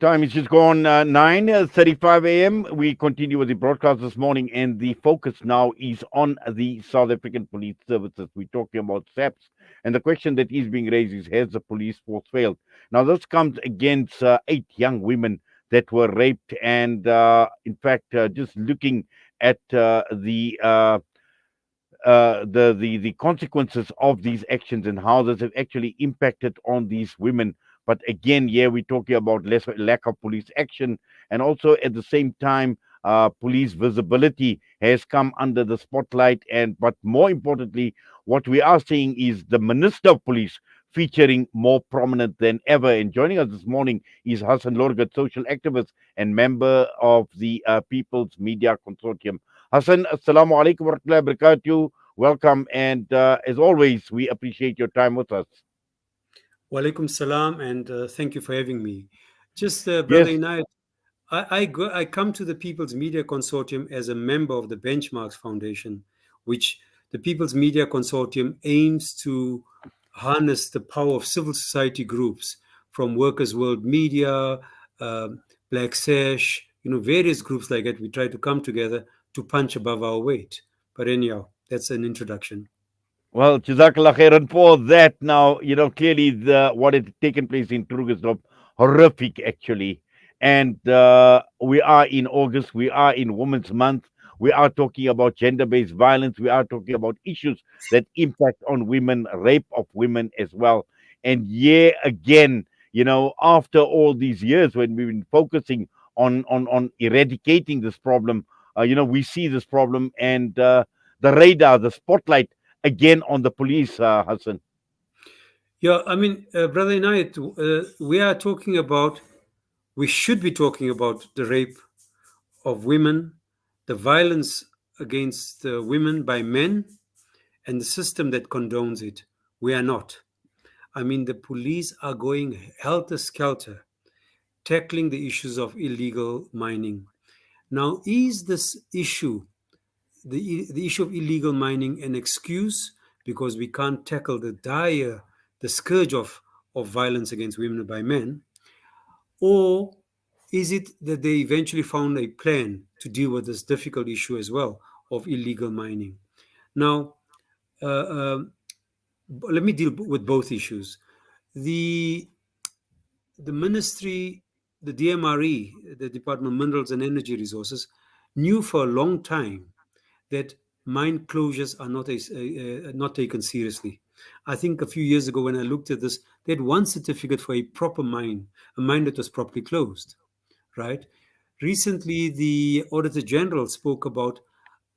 Time is just gone 9:35 a.m. We continue with the broadcast this morning, and the focus now is on the South African Police Services. We're talking about SAPS, and the question that is being raised is: has the police force failed? Now, this comes against 8 young women that were raped, and in fact, just looking at the consequences of these actions and how this have actually impacted on these women. But again, yeah, we're talking about less lack of police action, and also at the same time, police visibility has come under the spotlight. And but more importantly, what we are seeing is the Minister of Police featuring more prominent than ever. And joining us this morning is Hassen Lorgat, social activist and member of the Peoples Media Consortium. Hassan, assalamu alaikum wa rahmatullahi wa barakatuh. Welcome. And as always, we appreciate your time with us. Walaikum salam, and thank you for having me. Just, Brother Yes. Inayat, I come to the People's Media Consortium as a member of the Benchmarks Foundation, which the People's Media Consortium aims to harness the power of civil society groups from Workers' World Media, uh, Black Sash, various groups like that. We try to come together to punch above our weight. But anyhow, that's an introduction. Well, Jazakallah khairan for that. Now, clearly what had taken place in Krugersdorp, horrific actually. And we are in August, we are in Women's Month, we are talking about gender based violence, we are talking about issues that impact on women, rape of women as well. And yeah, again, after all these years when we've been focusing on eradicating this problem, we see this problem and the radar, the spotlight again on the police, Hassan. Yeah, I mean, Brother Inayat, we should be talking about the rape of women, the violence against women by men, and the system that condones it. We are not. I mean, the police are going helter skelter, tackling the issues of illegal mining. Now, is this issue, the issue of illegal mining, an excuse because we can't tackle the scourge of violence against women by men? Or is it that they eventually found a plan to deal with this difficult issue as well of illegal mining? Now, uh, um, let me deal with both issues. The the ministry, the DMRE, the Department of Minerals and Energy Resources, knew for a long time that mine closures are not taken seriously. I think a few years ago when I looked at this, they had one certificate for a proper mine, a mine that was properly closed, right? Recently, the Auditor General spoke about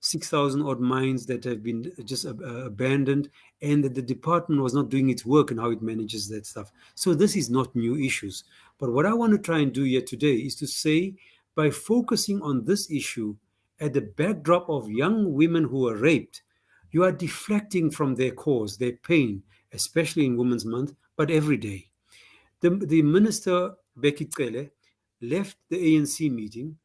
6,000 odd mines that have been just abandoned, and that the department was not doing its work and how it manages that stuff. So this is not new issues. But what I want to try and do here today is to say, by focusing on this issue at the backdrop of young women who are raped, you are deflecting from their cause, their pain, especially in Women's Month, but every day. The minister, Becky Cele, left the ANC meeting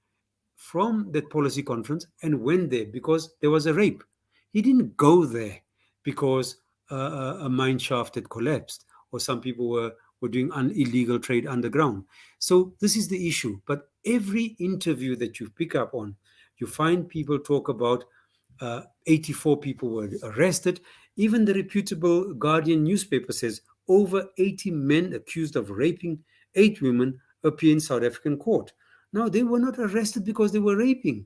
from that policy conference and went there because there was a rape. He didn't go there because a mine shaft had collapsed or some people were doing illegal trade underground. So this is the issue. But every interview that you pick up on, you find people talk about 84 people were arrested. Even the reputable Guardian newspaper says over 80 men accused of raping 8 women appear in South African court. Now, they were not arrested because they were raping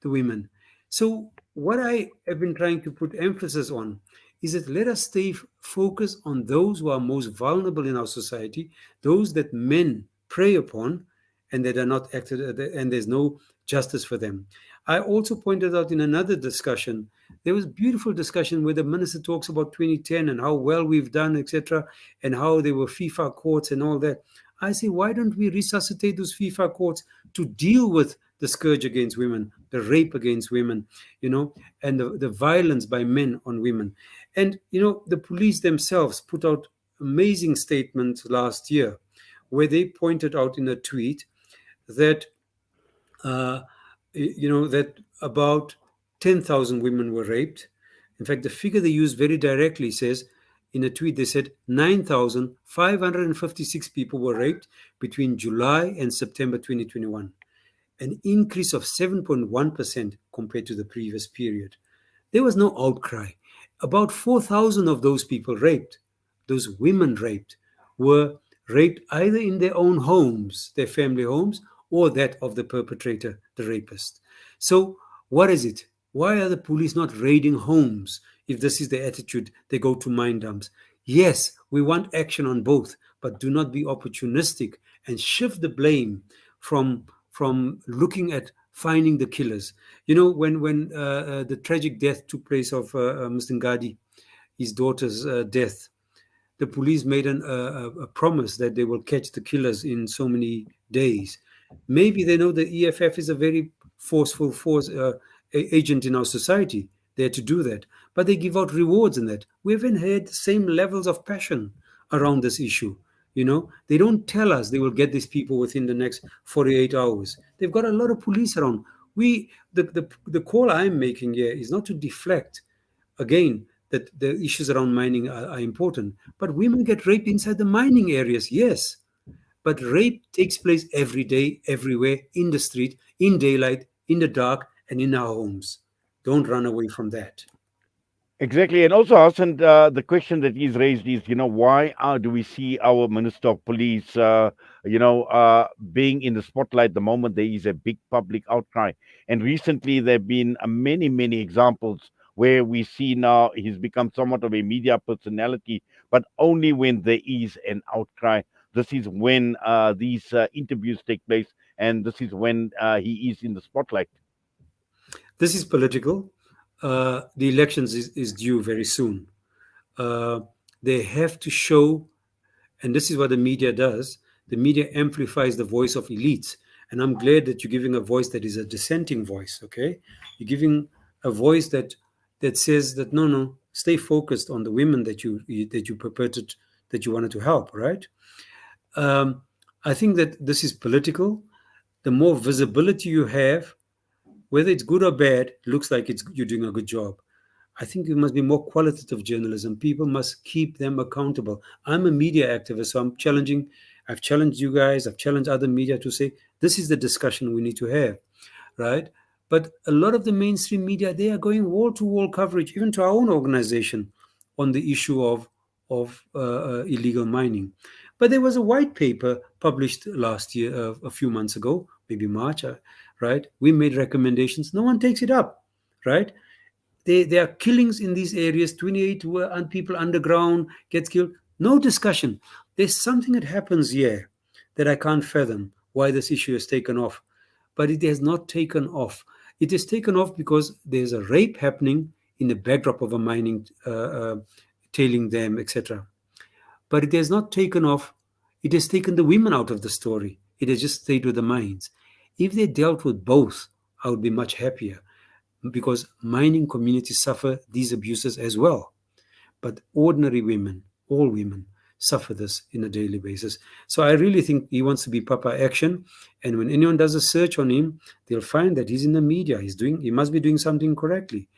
the women. So, what I have been trying to put emphasis on is that let us stay focused on those who are most vulnerable in our society, those that men prey upon, and that are not acted, and there's no justice for them. I also pointed out in another discussion, there was beautiful discussion where the minister talks about 2010 and how well we've done, etc., and how there were FIFA courts and all that. I say, why don't we resuscitate those FIFA courts to deal with the scourge against women, the rape against women, and the violence by men on women? And, the police themselves put out amazing statements last year where they pointed out in a tweet that, uh, that about 10,000 women were raped. In fact, the figure they use very directly says In a tweet, they said 9,556 people were raped between July and September 2021, an increase of 7.1% compared to the previous period. There was no outcry. About 4,000 of those people raped, those women raped, were raped either in their own homes, their family homes, or that of the perpetrator, the rapist. So, what is it? Why are the police not raiding homes if this is the attitude they go to mine dumps? Yes, we want action on both, but do not be opportunistic and shift the blame from looking at finding the killers. You know, when the tragic death took place of Mr. Ngadi, his daughter's death, the police made a promise that they will catch the killers in so many days. Maybe they know the EFF is a very forceful agent in our society. They're to do that, but they give out rewards in that. We haven't had the same levels of passion around this issue. You know, they don't tell us they will get these people within the next 48 hours. They've got a lot of police around. The call I'm making here is not to deflect again that the issues around mining are important. But women get raped inside the mining areas, yes. But rape takes place every day, everywhere, in the street, in daylight, in the dark, and in our homes. Don't run away from that. Exactly, and also, Hassan, the question that is raised is, why do we see our Minister of Police, being in the spotlight the moment there is a big public outcry? And recently, there have been many, many examples where we see now he's become somewhat of a media personality, but only when there is an outcry. This is when these interviews take place, and this is when he is in the spotlight. This is political. The elections is due very soon. Uh, they have to show, and this is what the media does. The media amplifies the voice of elites. And I'm glad that you're giving a voice that is a dissenting voice, okay? You're giving a voice that says that no, no, stay focused on the women that you purported that you wanted to help, right? Um, I think that this is political. The more visibility you have, whether it's good or bad, looks like you're doing a good job. I think it must be more qualitative journalism. People must keep them accountable. I'm a media activist, so I've challenged you guys, I've challenged other media to say, this is the discussion we need to have, right? But a lot of the mainstream media, they are going wall to wall coverage, even to our own organization, on the issue of illegal mining. But there was a white paper published last year, a few months ago, maybe March, right? We made recommendations. No one takes it up, right? There are killings in these areas. 28 people underground gets killed. No discussion. There's something that happens here that I can't fathom why this issue has taken off. But it has not taken off. It has taken off because there's a rape happening in the backdrop of a mining tailing dam, etc. But it has not taken off. It has taken the women out of the story. It has just stayed with the mines. If they dealt with both, I would be much happier because mining communities suffer these abuses as well. But ordinary women, all women, suffer this in a daily basis. So I really think he wants to be Papa Action. And when anyone does a search on him, they'll find that he's in the media. He must be doing something correctly.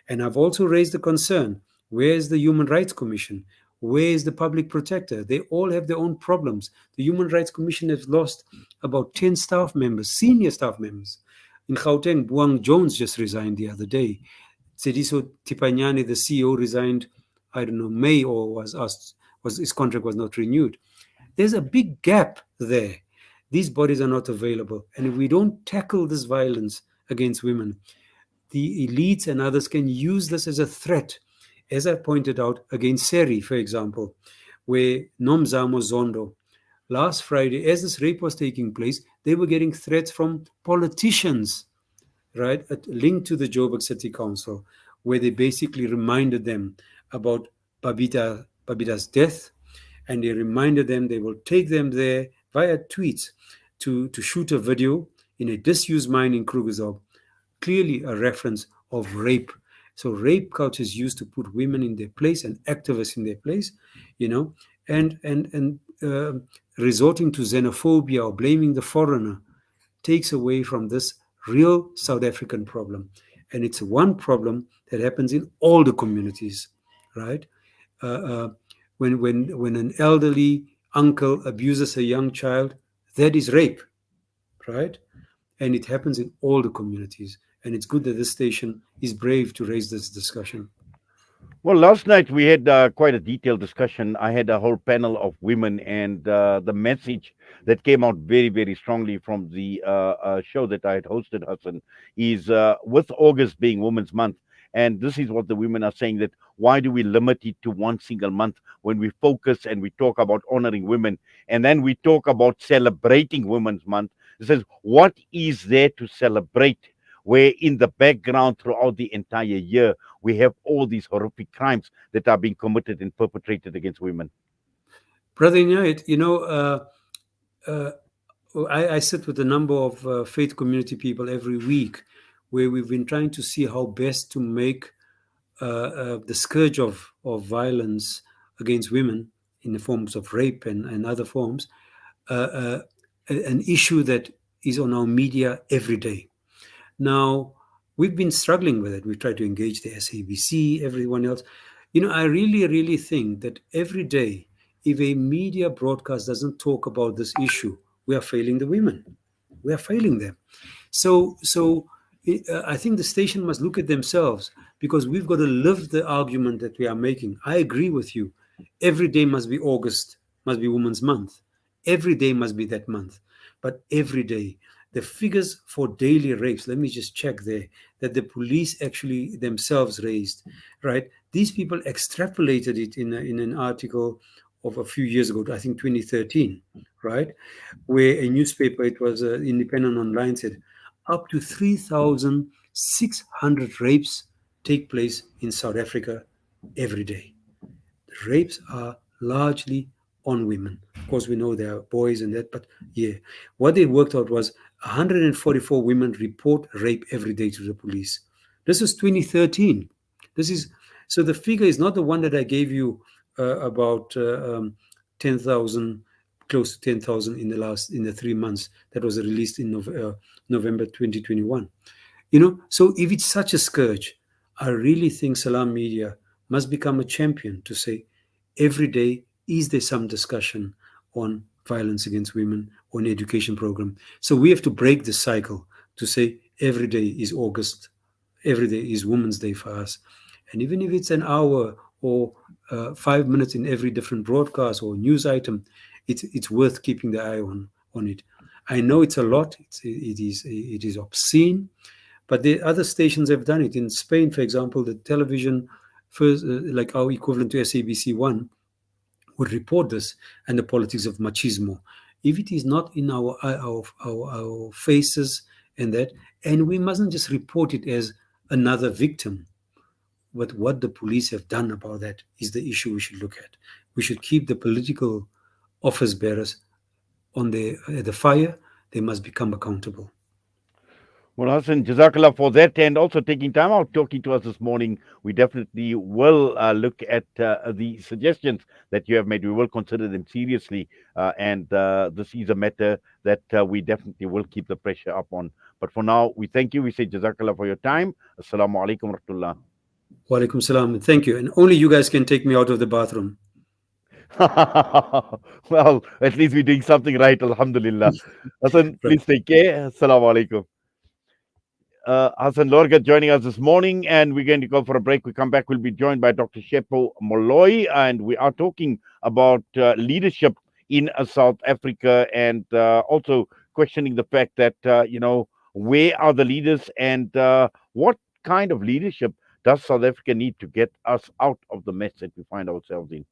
And I've also raised the concern, where is the Human Rights Commission? Where is the public protector? They all have their own problems. The Human Rights Commission has lost about 10 staff members, senior staff members. In Gauteng, Buang Jones just resigned the other day. Tsediso Tipanyani, the CEO, resigned, I don't know, May, or was asked, his contract was not renewed. There's a big gap there. These bodies are not available. And if we don't tackle this violence against women, the elites and others can use this as a threat, as I pointed out against Seri, for example, where Nomzamo Zondo, last Friday, as this rape was taking place, they were getting threats from politicians, right, linked to the Joburg City Council, where they basically reminded them about Babita's death, and they reminded them they will take them there via tweets to shoot a video in a disused mine in Krugersdorp, clearly a reference of rape. So rape culture is used to put women in their place and activists in their place, you know, and resorting to xenophobia or blaming the foreigner takes away from this real South African problem. And it's one problem that happens in all the communities, right? Uh, uh, When an elderly uncle abuses a young child, that is rape, right? And it happens in all the communities. And it's good that this station is brave to raise this discussion. Well, last night we had quite a detailed discussion. I had a whole panel of women, and the message that came out very, very strongly from the show that I had hosted, Hassan, is with August being Women's Month. And this is what the women are saying, that why do we limit it to one single month when we focus and we talk about honoring women, and then we talk about celebrating Women's Month? It says, what is there to celebrate? Where in the background throughout the entire year, we have all these horrific crimes that are being committed and perpetrated against women. Brother Inayat, uh, I sit with a number of faith community people every week where we've been trying to see how best to make the scourge of violence against women in the forms of rape and other forms uh, uh, an issue that is on our media every day. Now, we've been struggling with it. We've tried to engage the SABC, everyone else. I really, really think that every day, if a media broadcast doesn't talk about this issue, we are failing the women. We are failing them. So I think the station must look at themselves because we've got to live the argument that we are making. I agree with you. Every day must be August, must be Women's Month. Every day must be that month. But every day, the figures for daily rapes, let me just check there, that the police actually themselves raised, right? These people extrapolated it in an article of a few years ago, I think 2013, right? Where a newspaper, it was Independent Online, said up to 3,600 rapes take place in South Africa every day. The rapes are largely on women. Of course, we know there are boys and that, but yeah, what they worked out was 144 women report rape every day to the police. This is 2013. This is so the figure is not the one that I gave you about 10,000, close to 10,000 in the 3 months that was released in November 2021. So if it's such a scourge, I really think Salam Media must become a champion to say every day, is there some discussion on violence against women or an education program? So we have to break the cycle to say every day is August, every day is Women's Day for us. And even if it's an hour or 5 minutes in every different broadcast or news item, it's worth keeping the eye on it. I know it's a lot. It is obscene, but the other stations have done it. In Spain, for example, the television, first, like our equivalent to SABC One, would report this and the politics of machismo. If it is not in our faces and that, and we mustn't just report it as another victim, but what the police have done about that is the issue we should look at. We should keep the political office bearers on the fire. They must become accountable. Well, Hassan, Jazakallah for that, and also taking time out talking to us this morning. We definitely will look at the suggestions that you have made. We will consider them seriously, and this is a matter that we definitely will keep the pressure up on. But for now, we thank you. We say Jazakallah for your time. Assalamu alaikum rahmatullah. Wa alaikum salam. Thank you. And only you guys can take me out of the bathroom. Well, at least we're doing something right, Alhamdulillah. Hassan, Right. please take care. Assalamu alaikum. Hassen Lorgat joining us this morning, and we're going to go for a break. We come back, we'll be joined by Dr. Shepo Molloy, and we are talking about leadership in South Africa, and also questioning the fact that, where are the leaders, and what kind of leadership does South Africa need to get us out of the mess that we find ourselves in?